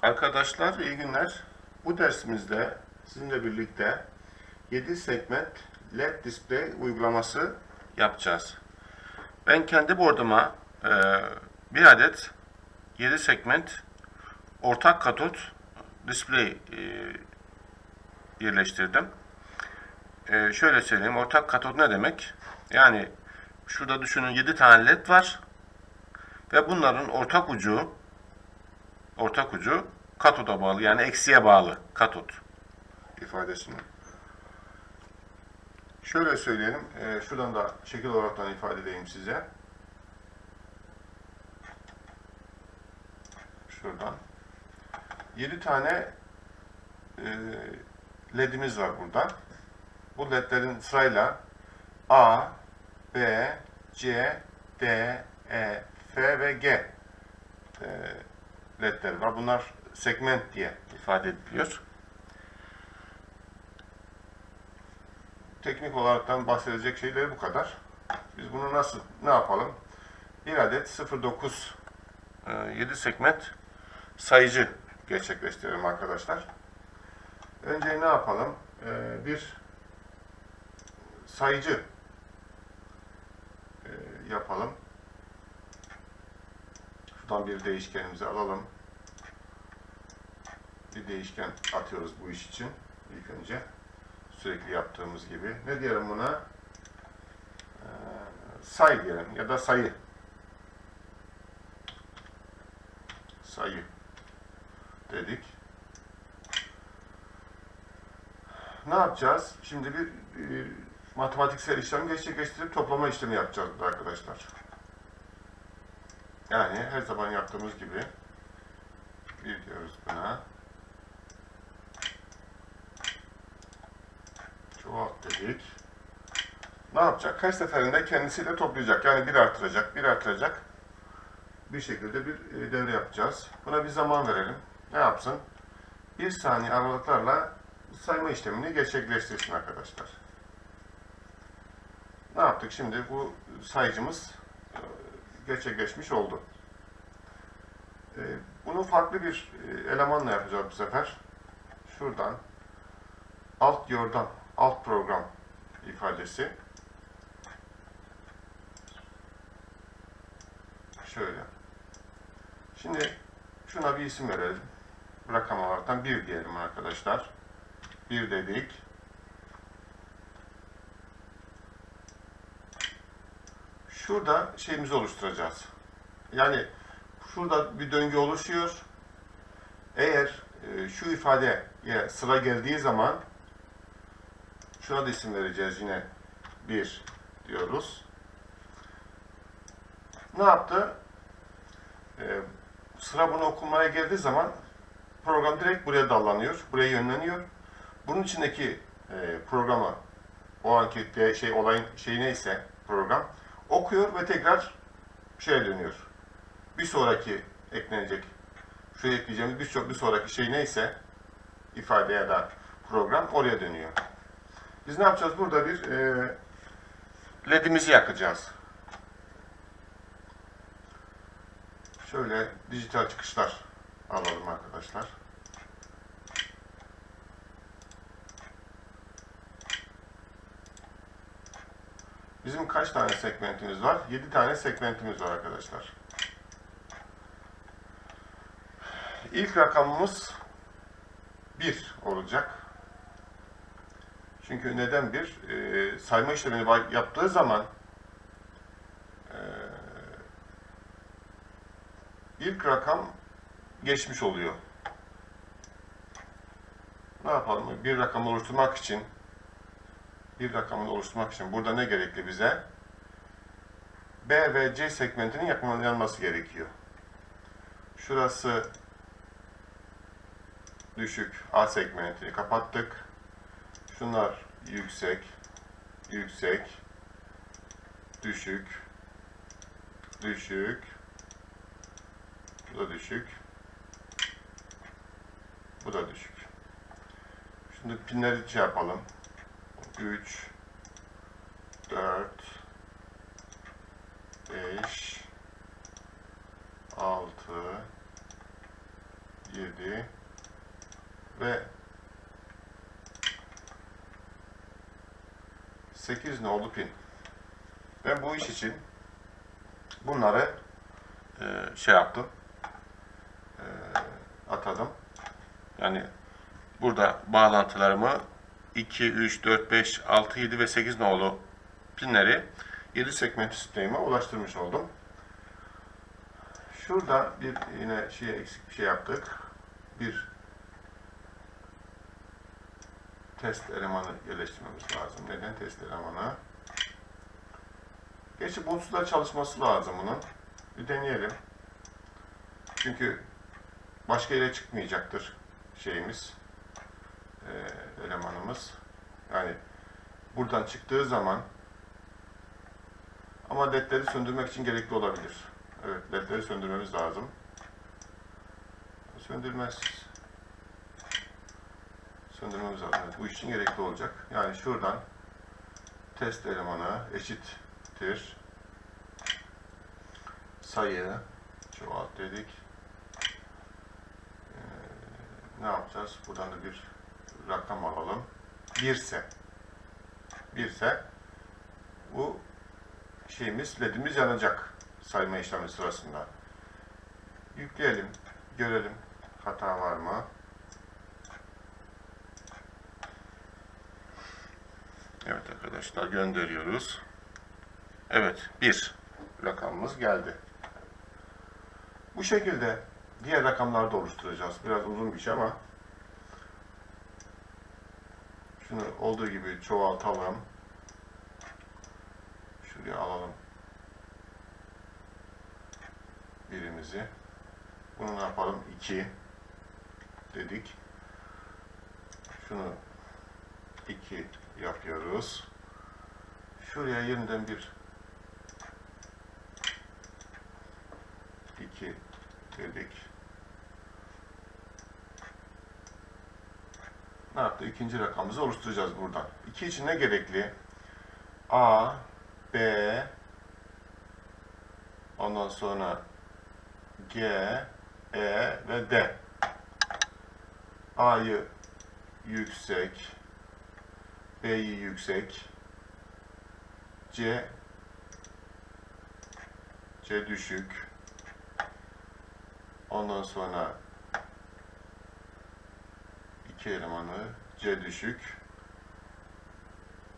Arkadaşlar iyi günler. Bu dersimizde sizinle birlikte 7 segment LED display uygulaması yapacağız. Ben kendi board'uma bir adet 7 segment ortak katot display yerleştirdim. Şöyle söyleyeyim, ortak katot ne demek? Yani şurada düşünün 7 tane LED var ve bunların ortak ucu katoda bağlı, yani eksiye bağlı katot ifadesini. Şöyle söyleyelim, şuradan da şekil olaraktan ifade edeyim size. Şuradan. 7 tane ledimiz var burada. Bu ledlerin sırayla A, B, C, D, E, F ve G ledleri var. Bunlar segment diye ifade ediliyor. Teknik olaraktan bahsedecek şeyleri bu kadar. Biz bunu ne yapalım? Bir adet 0.9 7 segment sayıcı gerçekleştirelim arkadaşlar. Önce ne yapalım? Bir sayıcı yapalım. Şuradan bir değişkenimizi alalım. Bir değişken atıyoruz bu iş için. İlk önce sürekli yaptığımız gibi. Ne diyelim buna? Say diyelim ya da sayı. Sayı dedik. Ne yapacağız? Şimdi bir matematiksel işlem gerçekleştirip toplama işlemi yapacağız arkadaşlar. Yani her zaman yaptığımız gibi bir diyoruz buna. Çoğalt dedik. Ne yapacak? Kaç seferinde kendisiyle toplayacak. Yani bir artıracak. Bir şekilde bir devre yapacağız. Buna bir zaman verelim. Ne yapsın? 1 saniye aralıklarla sayma işlemini gerçekleştirsin arkadaşlar. Ne yaptık şimdi? Bu sayıcımız gerçekleşmiş oldu. Bunu farklı bir elemanla yapacağız bu sefer. Şuradan alt program ifadesi. Şöyle. Şimdi şuna bir isim verelim. Rakam olaraktan 1 diyelim arkadaşlar. 1 dedik. Şurada şeyimizi oluşturacağız. Yani şurada bir döngü oluşuyor. Eğer şu ifadeye sıra geldiği zaman şuna da isim vereceğiz yine 1 diyoruz. Ne yaptı? Sıra bunu okumaya geldiği zaman program direkt buraya dallanıyor, buraya yönleniyor. Bunun içindeki programı, o anki olayın şeyi neyse program okuyor ve tekrar şeye dönüyor. Bir sonraki eklenecek, şuraya ekleyeceğimiz bir sonraki şey neyse ifade ya da program oraya dönüyor. Biz ne yapacağız? Burada bir ledimizi yakacağız. Şöyle dijital çıkışlar alalım arkadaşlar. Bizim kaç tane segmentimiz var? 7 tane segmentimiz var arkadaşlar. İlk rakamımız 1 olacak. Çünkü neden 1? Sayma işlemini yaptığı zaman ilk rakam geçmiş oluyor. Ne yapalım? Bir rakamı oluşturmak için burada ne gerekli bize? B ve C segmentinin yakınlanması gerekiyor. Şurası düşük, A segmentini kapattık. Şunlar yüksek, düşük, bu da düşük, bu da düşük. Şimdi pinleri şey yapalım. 3, 4, 5, 6, 7 ve 8 nolu pin. Ben bu iş için bunları şey yaptım, atadım. Yani burada bağlantılarımı 2, 3, 4, 5, 6, 7 ve 8 nolu pinleri 7 segment sistemime ulaştırmış oldum. Şurada bir yine eksik bir şey yaptık. Bir test elemanı yerleştirmemiz lazım. Neden test elemanı? Gerçi bulutsuzda çalışması lazım bunun. Bir deneyelim. Çünkü başka yere çıkmayacaktır şeyimiz, elemanımız. Yani buradan çıktığı zaman ama ledleri söndürmek için gerekli olabilir. Evet, ledleri söndürmemiz lazım. Söndürmemiz lazım. Evet, bu için gerekli olacak. Yani şuradan test elemanı eşittir sayı çoğalt dedik. Ne yapacağız? Buradan da bir rakam alalım. 1 ise bu ledimiz yanacak sayma işlemi sırasında. Yükleyelim, görelim hata var mı? Evet arkadaşlar, gönderiyoruz. Evet, 1 rakamımız geldi. Bu şekilde diğer rakamları da oluşturacağız. Biraz uzun bir şey ama şunu olduğu gibi çoğaltalım. Şuraya alalım birimizi. Bunu ne yapalım? 2 dedik. Şunu 2 yapıyoruz. Şuraya yeniden bir 2 dedik. Ne yaptı? İkinci rakamımızı oluşturacağız buradan. 2 için ne gerekli? A, B, ondan sonra G, E ve D. A'yı yüksek, B'yi yüksek, C düşük, ondan sonra 2 elemanı C düşük,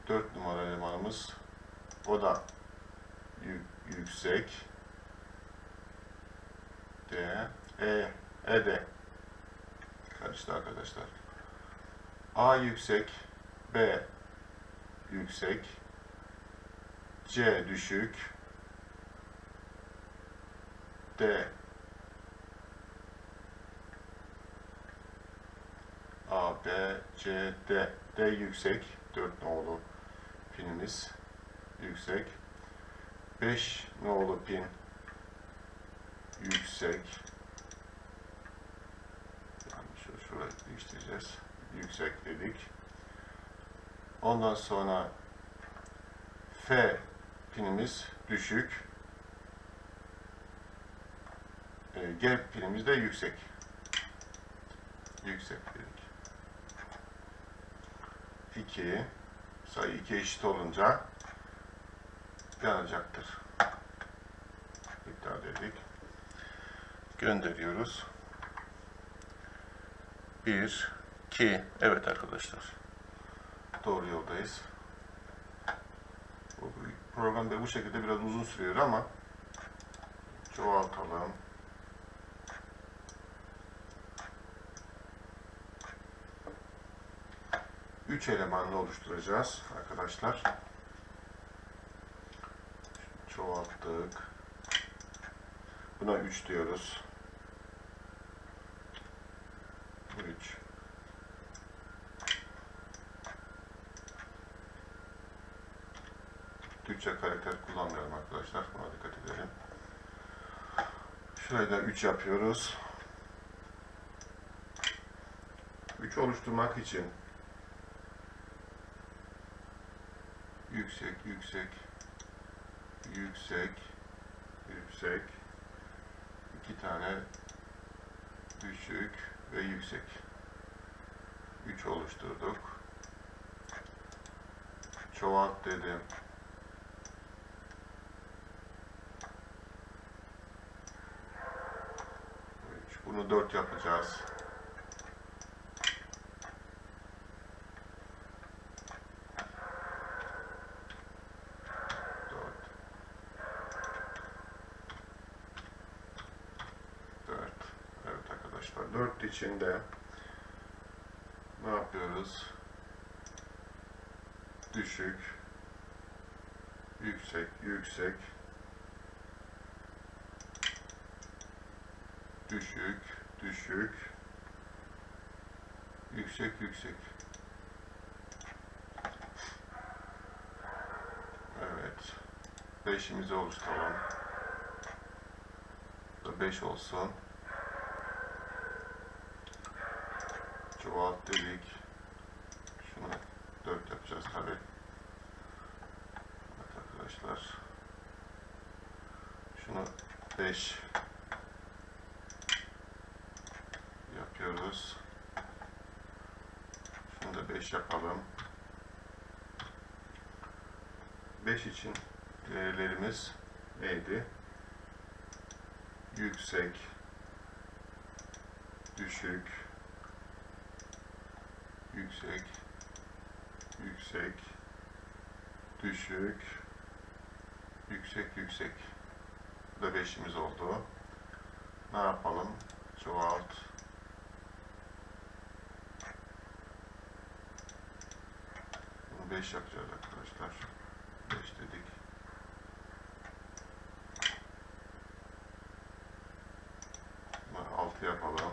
4 numara elemanımız o da yüksek, D, E de karıştı arkadaşlar. A yüksek, B yüksek, C düşük, D A, B, C, D yüksek, 4 nolu pinimiz yüksek, 5 nolu pin yüksek, yani şurayı değiştireceğiz, yüksek dedik. Ondan sonra F pinimiz düşük, G pinimiz de yüksek dedik. 2 sayı 2 eşit olunca yanacaktır. İptal dedik. Gönderiyoruz. 1 2 evet arkadaşlar. Doğru yoldayız. Bu program da bu şekilde biraz uzun sürüyor ama çoğaltalım. Üç elemanlı oluşturacağız arkadaşlar. Çoğalttık. Buna 3 diyoruz. 3 Türkçe karakter kullanmıyorum arkadaşlar. Buna dikkat edelim. Şurayı da 3 yapıyoruz. 3 oluşturmak için yüksek, yüksek, yüksek, yüksek, 2 tane düşük ve yüksek. 3 oluşturduk. Çoğalt dedim. 3. Bunu 4 yapacağız. Evet arkadaşlar, 4 içinde ne yapıyoruz? Düşük, yüksek, yüksek, düşük, düşük, yüksek, yüksek. Evet. 5'imizi oluşturalım. Bu da 5 olsun. Çoğalt dedik. Şunu 4 yapacağız tabi. Evet arkadaşlar. Şunu 5 yapıyoruz. Şunu da 5 yapalım. 5 için değerlerimiz neydi? Yüksek, düşük, yüksek, yüksek, düşük, yüksek, yüksek. Bu da 5'imiz oldu. Ne yapalım? Çoğalt. Bunu 5 yapacağız arkadaşlar. 5 dedik. Bunu 6 yapalım.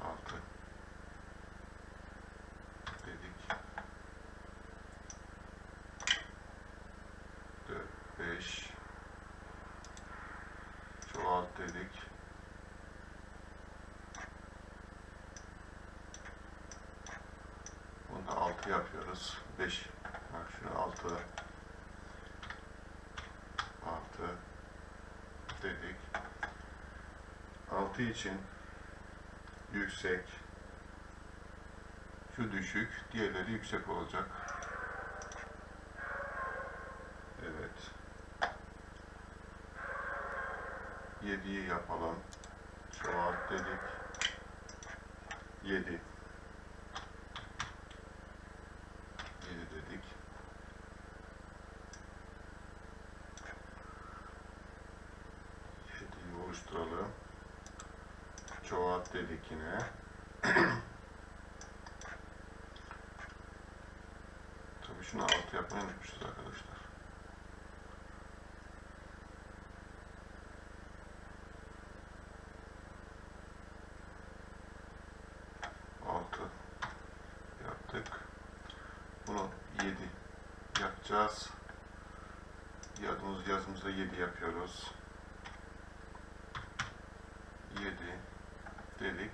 6 dedik. 4, 5 çoğalt dedik. Bunu da 6 yapıyoruz. 5. Bak şunu 6 dedik. 6 için yüksek, şu düşük, diğerleri yüksek olacak. Evet. 7'yi yapalım. Çoğalt dedik. 7. 7 dedik. Oluşturalım. Çoğalt dedik yine. Tabii şunu 6 yapmayı unutmuşuz arkadaşlar. Yaptık. Bunu 7 yapacağız. Yazımızda 7 yapıyoruz. 7 dedik.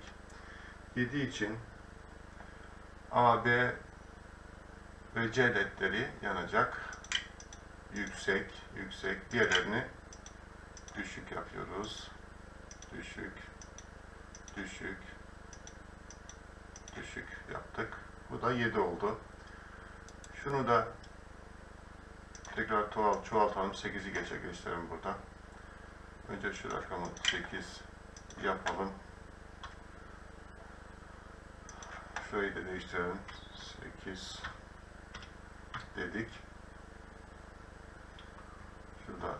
7 için A, B ve C ledleri yanacak. Yüksek, yüksek. Diğerlerini düşük yapıyoruz. Düşük, düşük, düşük yaptık. Bu da 7 oldu. Şunu da tekrar çoğaltalım. 8'i geçelim burada. Önce şu rakamı 8 yapalım. Şurayı da değiştirelim. 8 dedik. Şurada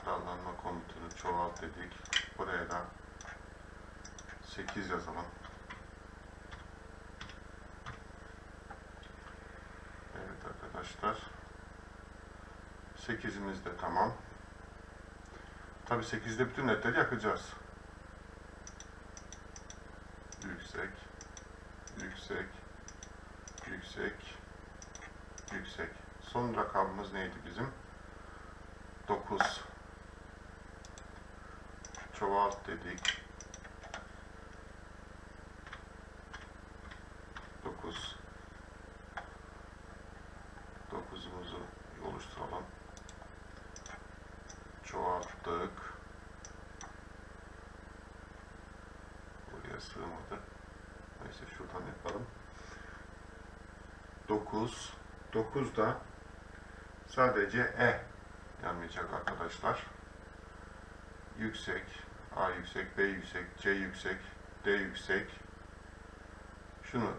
dallanma komutunu çoğalt dedik. Buraya da 8 yazalım. Evet arkadaşlar. 8'imiz de tamam. Tabi 8'de bütün ledleri yakacağız. Yüksek, yüksek, yüksek, yüksek. Son rakamımız neydi bizim? 9. Çoğalt dedik. 9. 9'umuzu oluşturalım. Çoğalttık. 9. 9'da sadece E yanmayacak arkadaşlar. Yüksek, A yüksek, B yüksek, C yüksek, D yüksek. Şunu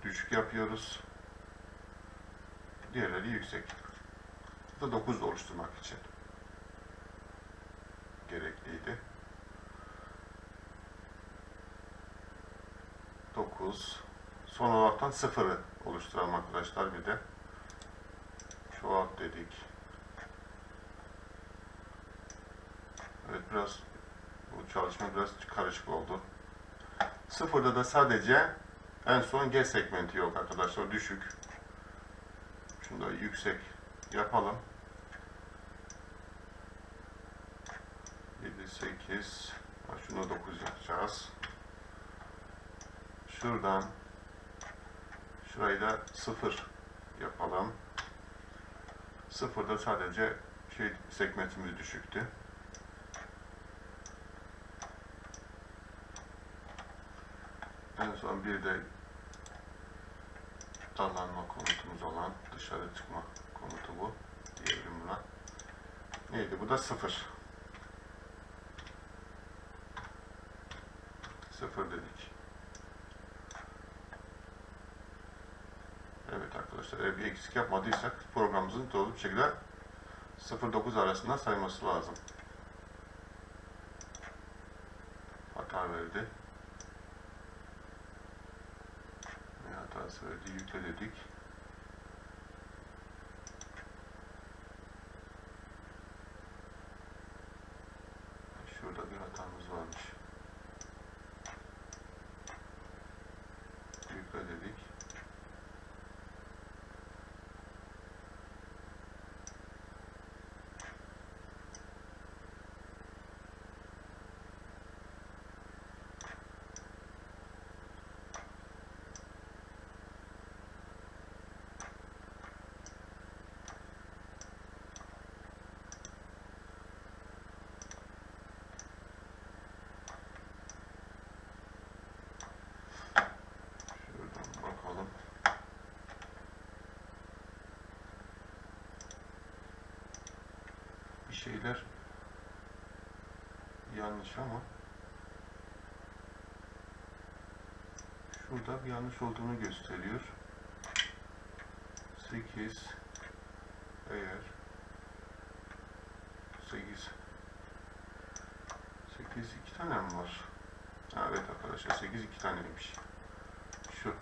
düşük yapıyoruz. Diğerleri yüksek. Bu da 9 oluşturmak için gerekliydi. 9. Son olaraktan 0'ı oluşturalım arkadaşlar bir de. Çoğalt dedik. Evet, biraz bu çalışma biraz karışık oldu. 0'da da sadece en son G segmenti yok arkadaşlar, düşük. Şunu da yüksek yapalım. 7, 8, şunu 9 yapacağız. Şuradan şurayı da 0 yapalım. 0'da sadece segmentimiz düşüktü. En son bir de dallanma komutumuz olan dışarı çıkma komutu bu diyelim buna. Neydi? Bu da 0. 0 dedik. Evet arkadaşlar, eğer bir eksik yapmadıysak programımızın doğru bir şekilde 0-9 arasında sayması lazım. Hata verdi. Ne hatası verdi? Yükle dedik. Şurada bir hatamız varmış. Yükle dedik. Şeyler yanlış ama şurada bir yanlış olduğunu gösteriyor. 8 eğer 8 2 tane mi var? Ha, evet arkadaşlar, 8 2 taneymiş. Şu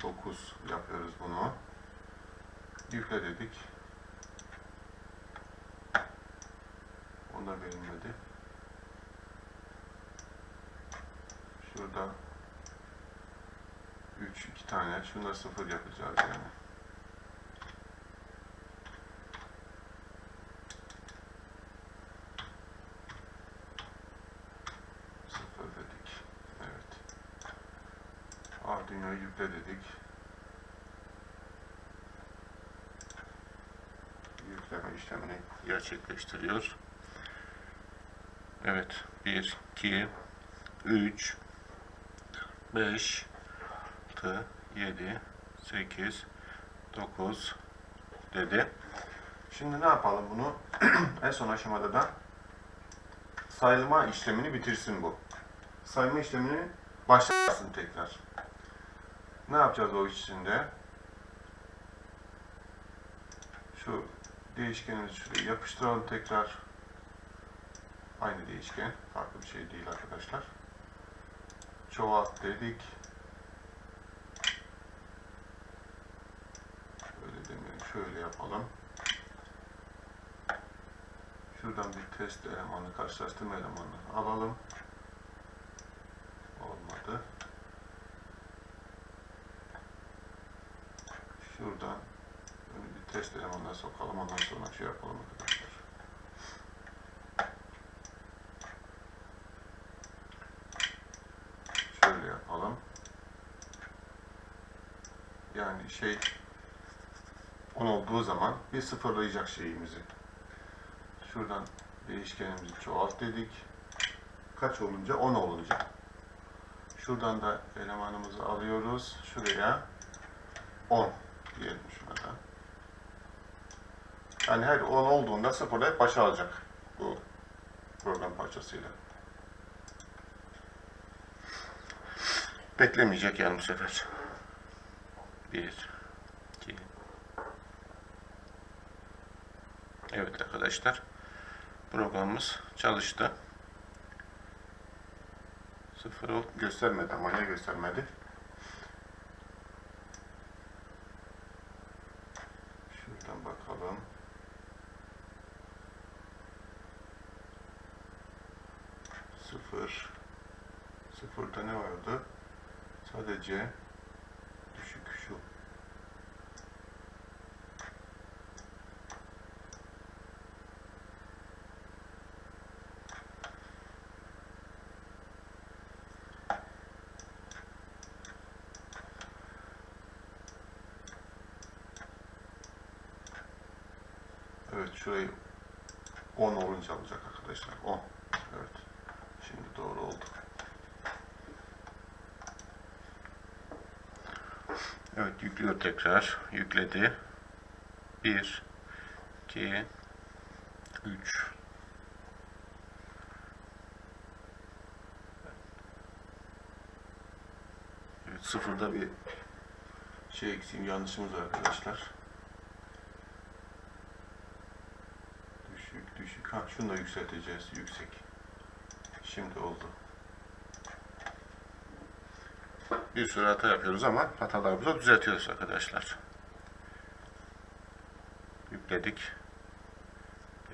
9 yapıyoruz bunu. Yükle dedik. Ona verilmedi. Şurada 3 2 tane. Şunda 0 yapacağız yani. Dedik. Evet. Arduino'yu yükle dedik. Yükleme işlemini gerçekleştiriyor. Evet. 1, 2, 3, 5, 6, 7, 8, 9 dedi. Şimdi ne yapalım bunu? En son aşamada da sayma işlemini bitirsin bu. Sayma işlemini başlasın tekrar. Ne yapacağız o iş içinde? Şu değişkenimizi şuraya yapıştıralım tekrar. Aynı değişken. Farklı bir şey değil arkadaşlar. Çoğalt dedik. Böyle demeyelim. Şöyle yapalım. Şuradan bir test elemanı, karşılaştırma elemanı alalım. Olmadı. Şuradan bir test elemanına sokalım. Ondan sonra şey yapalım arkadaşlar. Şöyle yapalım. Yani 10 olduğu zaman bir sıfırlayacak şeyimizi. Şuradan değişkenimizi çoğalt dedik. Kaç olunca? 10 olunca. Şuradan da elemanımızı alıyoruz. Şuraya 10 diyelim şuna da. Yani her 10 olduğunda sıfırlayıp başa alacak bu program parçasıyla. Beklemeyecek yani bu sefer. 1, 2. Evet arkadaşlar. Programımız çalıştı. Sıfırı göstermedi ama niye göstermedi? Şuradan bakalım. Sıfır. Sıfırda ne vardı? Sadece düşük şu. Evet, şurayı 10 olunca alacak arkadaşlar. 10. Evet. Şimdi doğru oldu. Evet, yüklüyor tekrar. Yükledi. 1, 2, 3. Evet, sıfırda bir şey eksiğim, yanlışımız var arkadaşlar. Düşük. Ha, şunu da yükselteceğiz. Yüksek. Şimdi oldu. Bir sürü hata yapıyoruz ama hatalarımızı düzeltiyoruz arkadaşlar. Yükledik.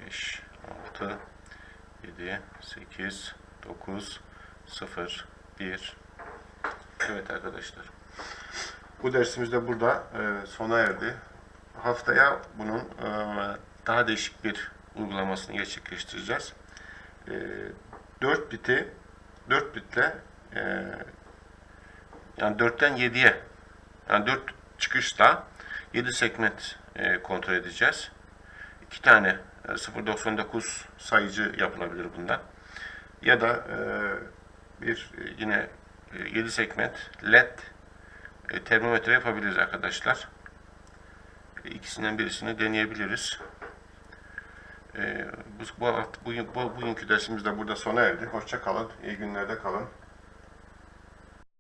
5, 6, 7, 8, 9, 0, 1. Evet arkadaşlar. Bu dersimiz de burada sona erdi. Haftaya bunun daha değişik bir uygulamasını gerçekleştireceğiz. 4 bitle yani 4'ten 7'ye, yani 4 çıkışla 7 segment kontrol edeceğiz. 2 tane 0.99 sayıcı yapılabilir bunda. Ya da yine 7 segment LED termometre yapabiliriz arkadaşlar. İkisinden birisini deneyebiliriz. Bugünkü dersimiz de burada sona erdi. Hoşça kalın, iyi günlerde kalın.